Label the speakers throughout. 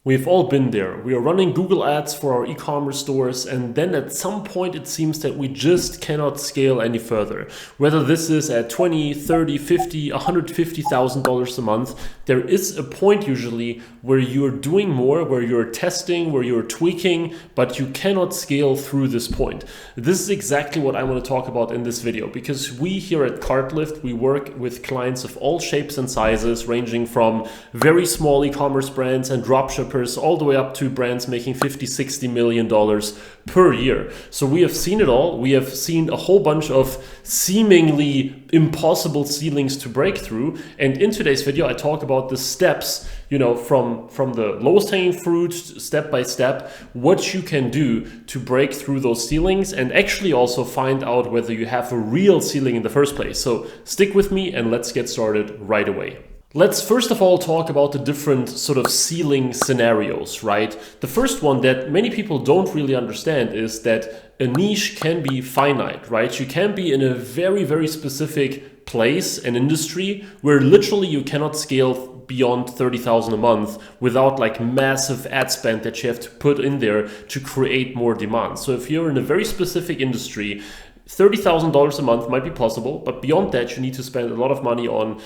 Speaker 1: We've all been there. We are running Google Ads for our e-commerce stores, and then at some point it seems that we just cannot scale any further. Whether this is at 20, 30, 50, $150,000 a month, there is a point usually where you're doing more, where you're testing, where you're tweaking, but you cannot scale through this point. This is exactly what I want to talk about in this video, because we here at Cartlift, we work with clients of all shapes and sizes, ranging from very small e-commerce brands and dropshippers all the way up to brands making $50-60 million per year. So we have seen it all. We have seen a whole bunch of seemingly impossible ceilings to break through. And in today's video, I talk about the steps, from the lowest hanging fruit, step by step, what you can do to break through those ceilings and actually also find out whether you have a real ceiling in the first place. So stick with me and let's get started right away. Let's first of all talk about the different sort of ceiling scenarios, right? The first one that many people don't really understand is that a niche can be finite, right? You can be in a very, very specific place, an industry, where literally you cannot scale beyond 30,000 a month without like massive ad spend that you have to put in there to create more demand. So if you're in a very specific industry, $30,000 a month might be possible, but beyond that, you need to spend a lot of money on,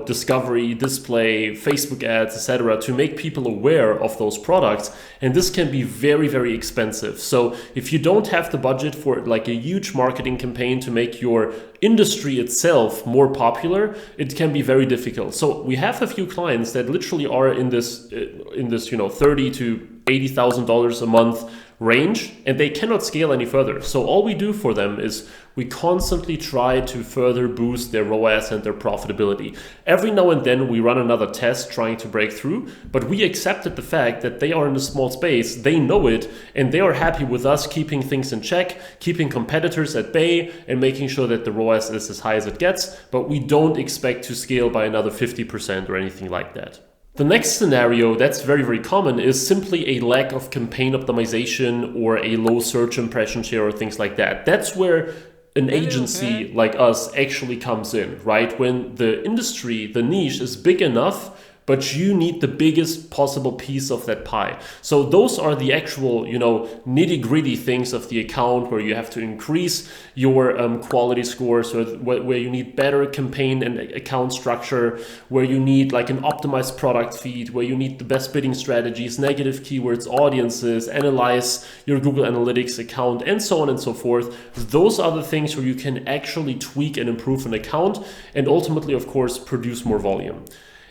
Speaker 1: discovery, display, Facebook ads, etc., to make people aware of those products. And this can be very, very expensive. So if you don't have the budget for like a huge marketing campaign to make your industry itself more popular, it can be very difficult. So we have a few clients that literally are in this, $30,000 to $80,000 a month range, and they cannot scale any further. So all we do for them is we constantly try to further boost their ROAS and their profitability. Every now and then we run another test trying to break through, but we accepted the fact that they are in a small space, they know it, and they are happy with us keeping things in check, keeping competitors at bay, and making sure that the ROAS is as high as it gets, but we don't expect to scale by another 50% or anything like that. The next scenario that's very, very common is simply a lack of campaign optimization or a low search impression share or things like that. That's where an agency like us actually comes in, right? When the industry, the niche is big enough, but you need the biggest possible piece of that pie. So those are the actual, nitty-gritty things of the account where you have to increase your quality scores, or where you need better campaign and account structure, where you need like an optimized product feed, where you need the best bidding strategies, negative keywords, audiences, analyze your Google Analytics account, and so on and so forth. Those are the things where you can actually tweak and improve an account and ultimately, of course, produce more volume.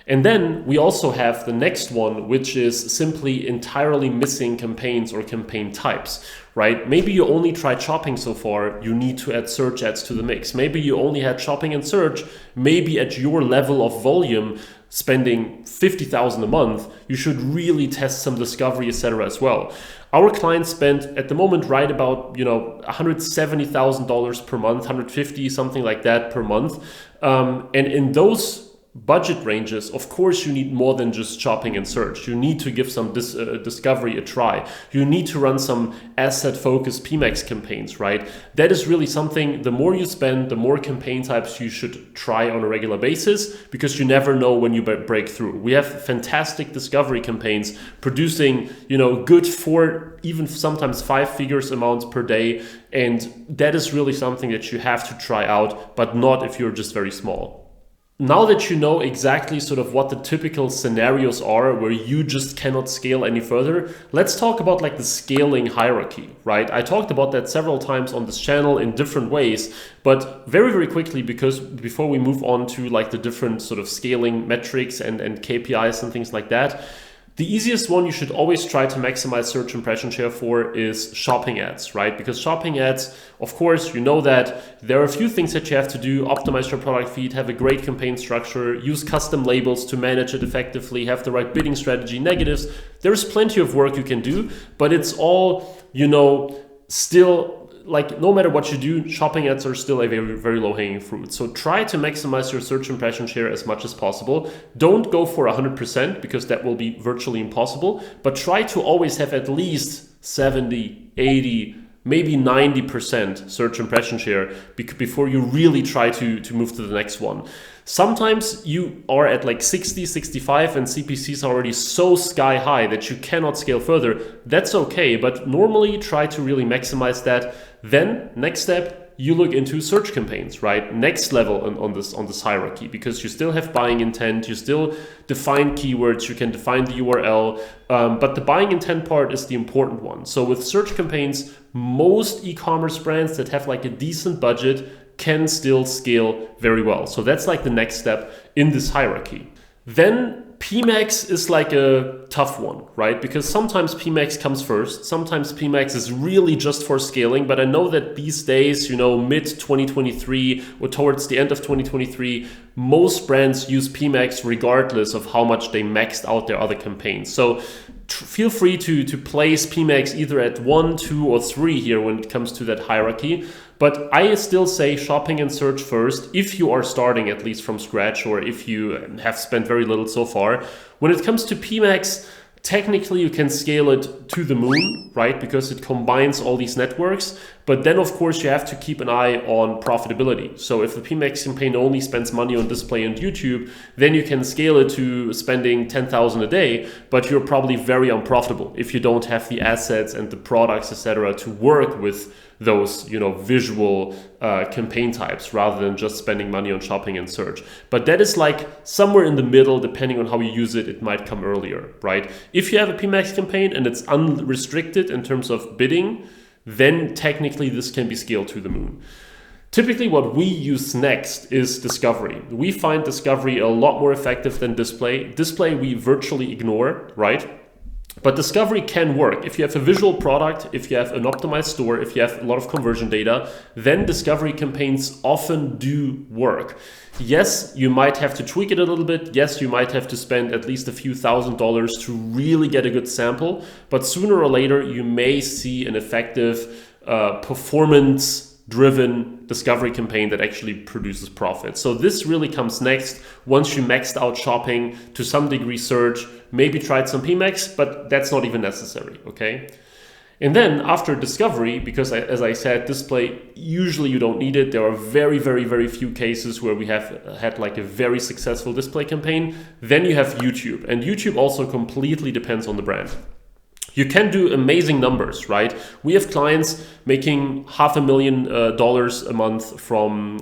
Speaker 1: And then we also have the next one, which is simply entirely missing campaigns or campaign types, right? Maybe you only tried shopping so far, you need to add search ads to the mix. Maybe you only had shopping and search. Maybe at your level of volume, spending 50,000 a month, you should really test some discovery, etc. as well. Our clients spend at the moment right about $170,000 per month, 150, something like that per month. And in those budget ranges, of course, you need more than just shopping and search. You need to give some discovery a try. You need to run some asset-focused PMAX campaigns, right? That is really something, the more you spend, the more campaign types you should try on a regular basis, because you never know when you break through. We have fantastic discovery campaigns producing, good 4, even sometimes 5 figures amounts per day. And that is really something that you have to try out, but not if you're just very small. Now that you know exactly sort of what the typical scenarios are where you just cannot scale any further, let's talk about like the scaling hierarchy, right? I talked about that several times on this channel in different ways, but very, very quickly, because before we move on to like the different sort of scaling metrics and KPIs and things like that, the easiest one you should always try to maximize search impression share for is shopping ads, right? Because shopping ads, of course, you know that there are a few things that you have to do: optimize your product feed, have a great campaign structure, use custom labels to manage it effectively, have the right bidding strategy, negatives. There's plenty of work you can do, but it's all, still, like, no matter what you do, shopping ads are still a very, very low hanging fruit. So try to maximize your search impression share as much as possible. Don't go for 100% because that will be virtually impossible, but try to always have at least 70, 80, maybe 90% search impression share before you really try to move to the next one. Sometimes you are at like 60, 65 and CPCs are already so sky high that you cannot scale further. That's okay, but normally try to really maximize that. Then next step, you look into search campaigns, right? Next level on this hierarchy, because you still have buying intent, you still define keywords, you can define the URL, but the buying intent part is the important one. So with search campaigns, most e-commerce brands that have like a decent budget can still scale very well. So that's like the next step in this hierarchy. Then PMAX is like a tough one, right? Because sometimes PMAX comes first. Sometimes PMAX is really just for scaling. But I know that these days, mid 2023 or towards the end of 2023, most brands use PMAX regardless of how much they maxed out their other campaigns. So feel free to place PMAX either at 1, 2, or 3 here when it comes to that hierarchy. But I still say shopping and search first if you are starting at least from scratch or if you have spent very little so far. When it comes to PMAX, technically you can scale it to the moon, right? Because it combines all these networks. But then of course you have to keep an eye on profitability. So if the PMAX campaign only spends money on display and YouTube, then you can scale it to spending 10,000 a day, but you're probably very unprofitable if you don't have the assets and the products, etc., to work with those visual campaign types rather than just spending money on shopping and search. But that is like somewhere in the middle. Depending on how you use it, it might come earlier, right? If you have a PMAX campaign and it's unrestricted in terms of bidding, then technically this can be scaled to the moon. Typically what we use next is discovery. We find discovery a lot more effective than display. Display we virtually ignore, right? But discovery can work. If you have a visual product, if you have an optimized store, if you have a lot of conversion data, then discovery campaigns often do work. Yes, you might have to tweak it a little bit. Yes, you might have to spend at least a few $1,000s to really get a good sample. But sooner or later, you may see an effective performance-driven discovery campaign that actually produces profit. So this really comes next once you maxed out shopping, to some degree search, maybe tried some PMAX, but that's not even necessary, okay? And then after discovery, because as I said, display, usually you don't need it. There are very, very, very few cases where we have had like a very successful display campaign. Then you have YouTube, and YouTube also completely depends on the brand. You can do amazing numbers, right? We have clients making $500,000 a month from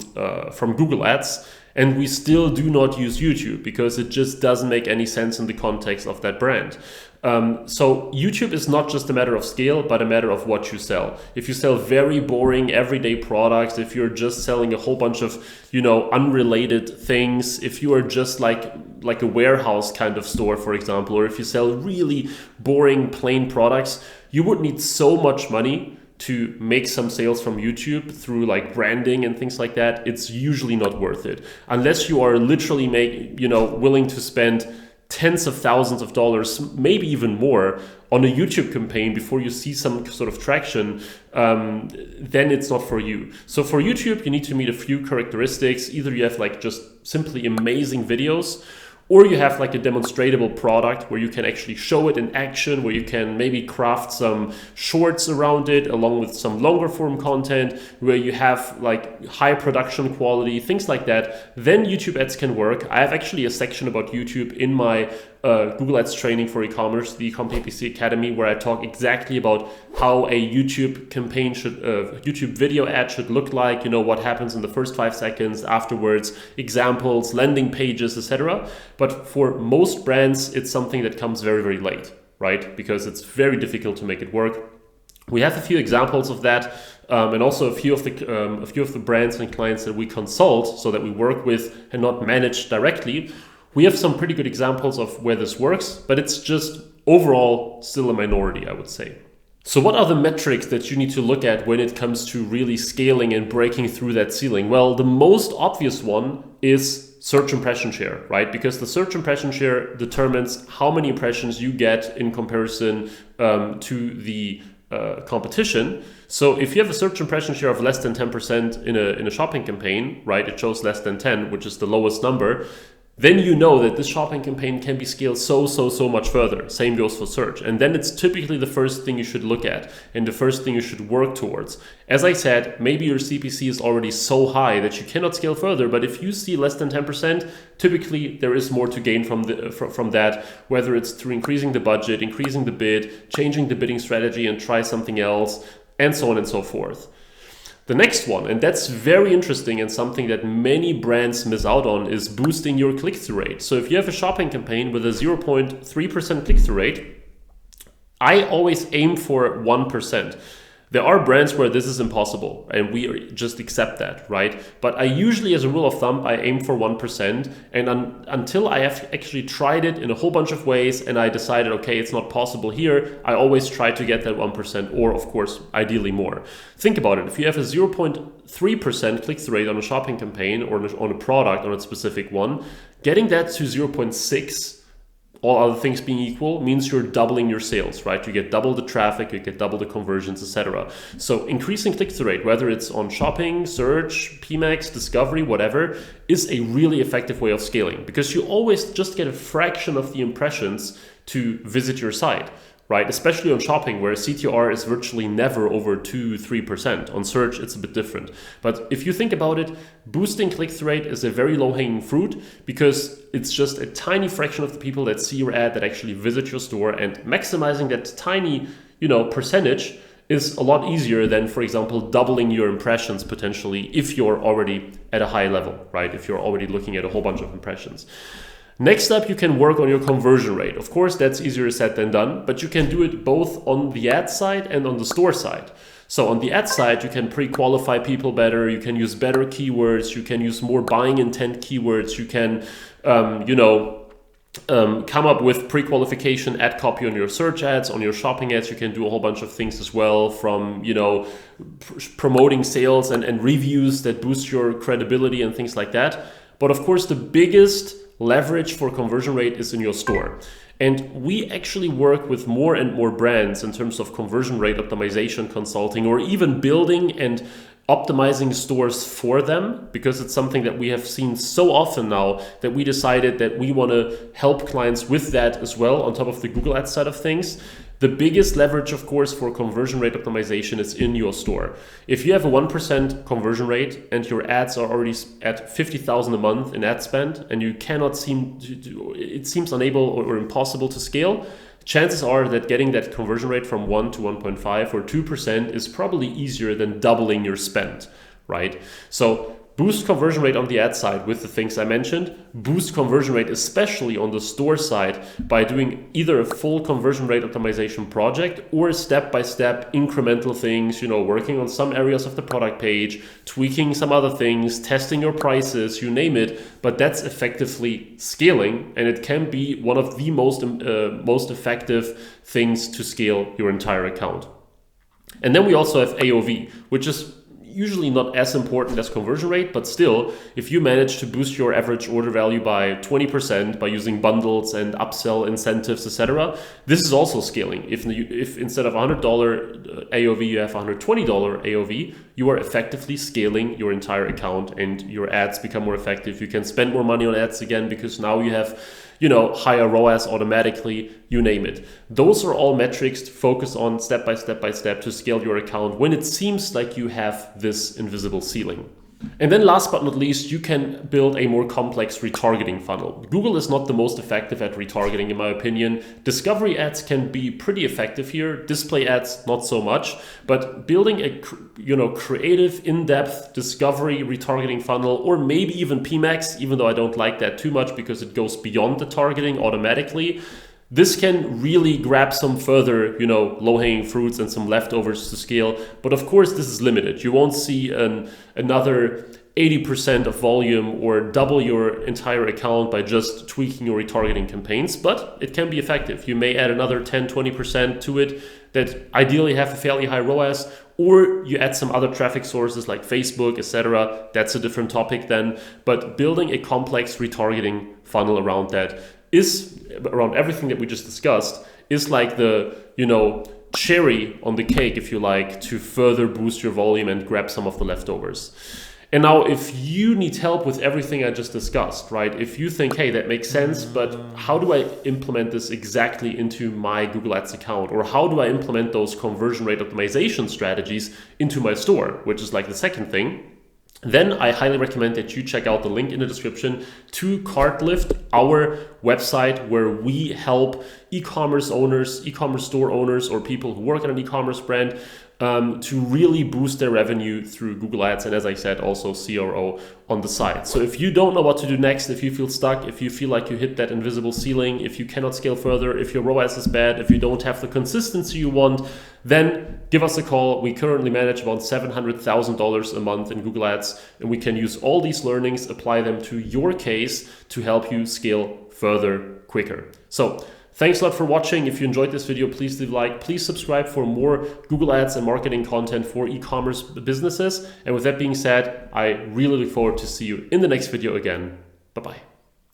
Speaker 1: Google Ads, and we still do not use YouTube because it just doesn't make any sense in the context of that brand. So YouTube is not just a matter of scale, but a matter of what you sell. If you sell very boring everyday products, if you're just selling a whole bunch of, unrelated things, if you are just like a warehouse kind of store, for example, or if you sell really boring, plain products, you would need so much money to make some sales from YouTube through like branding and things like that. It's usually not worth it unless you are literally willing to spend tens of thousands of dollars, maybe even more, on a YouTube campaign before you see some sort of traction. Then it's not for you. So for YouTube, you need to meet a few characteristics. Either you have like just simply amazing videos, or you have like a demonstratable product where you can actually show it in action, where you can maybe craft some shorts around it along with some longer form content, where you have like high production quality, things like that. Then YouTube ads can work. I have actually a section about YouTube in my Google Ads training for e-commerce, the eCom PPC Academy, where I talk exactly about how a YouTube campaign YouTube video ad should look like, what happens in the first 5 seconds, afterwards, examples, landing pages, etc. But for most brands, it's something that comes very, very late, right? Because it's very difficult to make it work. We have a few examples of that, and also a few of the brands and clients that we consult, so that we work with and not manage directly. We have some pretty good examples of where this works, but it's just overall still a minority, I would say. So what are the metrics that you need to look at when it comes to really scaling and breaking through that ceiling? Well, the most obvious one is search impression share, right? Because the search impression share determines how many impressions you get in comparison to the competition. So if you have a search impression share of less than 10% in a shopping campaign, right? It shows less than 10, which is the lowest number. then you know that this shopping campaign can be scaled so much further. Same goes for search. And then it's typically the first thing you should look at and the first thing you should work towards. As I said, maybe your CPC is already so high that you cannot scale further, but if you see less than 10%, typically there is more to gain from that, whether it's through increasing the budget, increasing the bid, changing the bidding strategy and try something else, and so on and so forth. The next one, and that's very interesting and something that many brands miss out on, is boosting your click-through rate. So if you have a shopping campaign with a 0.3% click-through rate, I always aim for 1%. There are brands where this is impossible and we just accept that, right? But I usually, as a rule of thumb, I aim for 1%. And until I have actually tried it in a whole bunch of ways and I decided, okay, it's not possible here, I always try to get that 1% or, of course, ideally more. Think about it. If you have a 0.3% click-through rate on a shopping campaign or on a product, on a specific one, getting that to 0.6, all other things being equal, means you're doubling your sales, right? You get double the traffic, you get double the conversions, etc. So increasing click-through rate, whether it's on shopping, search, PMAX, discovery, whatever, is a really effective way of scaling because you always just get a fraction of the impressions to visit your site, right? Especially on shopping where CTR is virtually never over 2-3%. On search, it's a bit different. But if you think about it, boosting click-through rate is a very low-hanging fruit because it's just a tiny fraction of the people that see your ad that actually visit your store, and maximizing that tiny, percentage is a lot easier than, for example, doubling your impressions potentially if you're already at a high level, right? If you're already looking at a whole bunch of impressions. Next up, you can work on your conversion rate. Of course, that's easier said than done, but you can do it both on the ad side and on the store side. So on the ad side, you can pre-qualify people better, you can use better keywords, you can use more buying intent keywords, you can, come up with pre-qualification ad copy on your search ads, on your shopping ads. You can do a whole bunch of things as well, from promoting sales and reviews that boost your credibility and things like that. But of course, the biggest leverage for conversion rate is in your store. And we actually work with more and more brands in terms of conversion rate optimization consulting, or even building and optimizing stores for them, because it's something that we have seen so often now that we decided that we want to help clients with that as well on top of the Google Ads side of things. The biggest leverage, of course, for conversion rate optimization is in your store. If you have a 1% conversion rate and your ads are already at 50,000 a month in ad spend, and you cannot it seems unable or impossible to scale, chances are that getting that conversion rate from 1 to 1.5 or 2% is probably easier than doubling your spend, right? So boost conversion rate on the ad side with the things I mentioned. Boost conversion rate especially on the store side by doing either a full conversion rate optimization project or step-by-step incremental things, working on some areas of the product page, tweaking some other things, testing your prices, you name it. But that's effectively scaling, and it can be one of the most effective things to scale your entire account. And then we also have AOV, which is usually not as important as conversion rate, but still, if you manage to boost your average order value by 20% by using bundles and upsell incentives, etc., this is also scaling. If instead of $100 AOV, you have $120 AOV, you are effectively scaling your entire account and your ads become more effective. You can spend more money on ads again because now you have higher ROAS automatically, you name it. Those are all metrics to focus on step by step to scale your account when it seems like you have this invisible ceiling. And then last but not least, you can build a more complex retargeting funnel. Google is not the most effective at retargeting, in my opinion. Discovery ads can be pretty effective here. Display ads, not so much. But building a creative, in-depth discovery retargeting funnel, or maybe even PMAX, even though I don't like that too much because it goes beyond the targeting automatically, this can really grab some further, low-hanging fruits and some leftovers to scale. But of course, this is limited. You won't see another 80% of volume or double your entire account by just tweaking your retargeting campaigns, but it can be effective. You may add another 10-20% to it that ideally have a fairly high ROAS, or you add some other traffic sources like Facebook, etc. That's a different topic then. But building a complex retargeting funnel around that around everything that we just discussed is like the, cherry on the cake, if you like, to further boost your volume and grab some of the leftovers. And now if you need help with everything I just discussed, right? If you think, hey, that makes sense, but how do I implement this exactly into my Google Ads account? Or how do I implement those conversion rate optimization strategies into my store, which is like the second thing? Then I highly recommend that you check out the link in the description to CartLift, our website where we help e-commerce owners, e-commerce store owners, or people who work on an e-commerce brand to really boost their revenue through Google Ads, and as I said, also CRO on the side. So if you don't know what to do next, if you feel stuck, if you feel like you hit that invisible ceiling, if you cannot scale further, if your ROAS is bad, if you don't have the consistency you want, then give us a call. We currently manage about $700,000 a month in Google Ads, and we can use all these learnings, apply them to your case to help you scale further quicker. So thanks a lot for watching. If you enjoyed this video, please leave a like. Please subscribe for more Google Ads and marketing content for e-commerce businesses. And with that being said, I really look forward to see you in the next video again. Bye-bye.